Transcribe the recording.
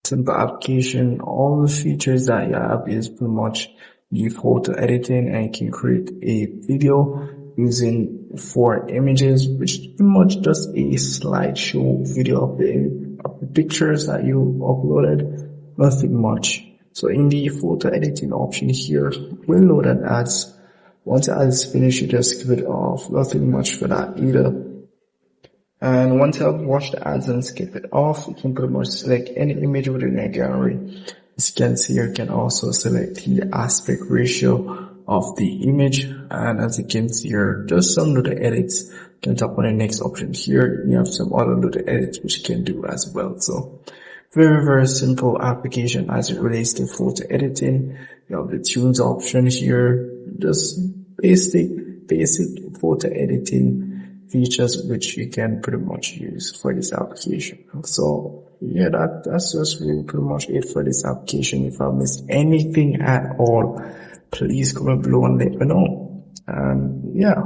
Simple application. All the features that you have is pretty much the photo editing, and you can create a video using 4 images, which is pretty much just a slideshow video of the pictures that you uploaded. Nothing much. So in the photo editing option here, we'll load an ads. Once the ad is finished, you just skip it off. Nothing much for that either. And once I've watched the ads and skip it off, you can pretty much select any image within your gallery. As you can see here, you can also select the aspect ratio of the image. And as you can see here, just some little edits. You can tap on the next option here. You have some other little edits which you can do as well. So very, very simple application as it relates to photo editing. You have the tunes option here. Just basic photo editing features which you can pretty much use for this application. So yeah, that's just really pretty much it for this application. If I missed anything at all, please comment below and let me know. And yeah.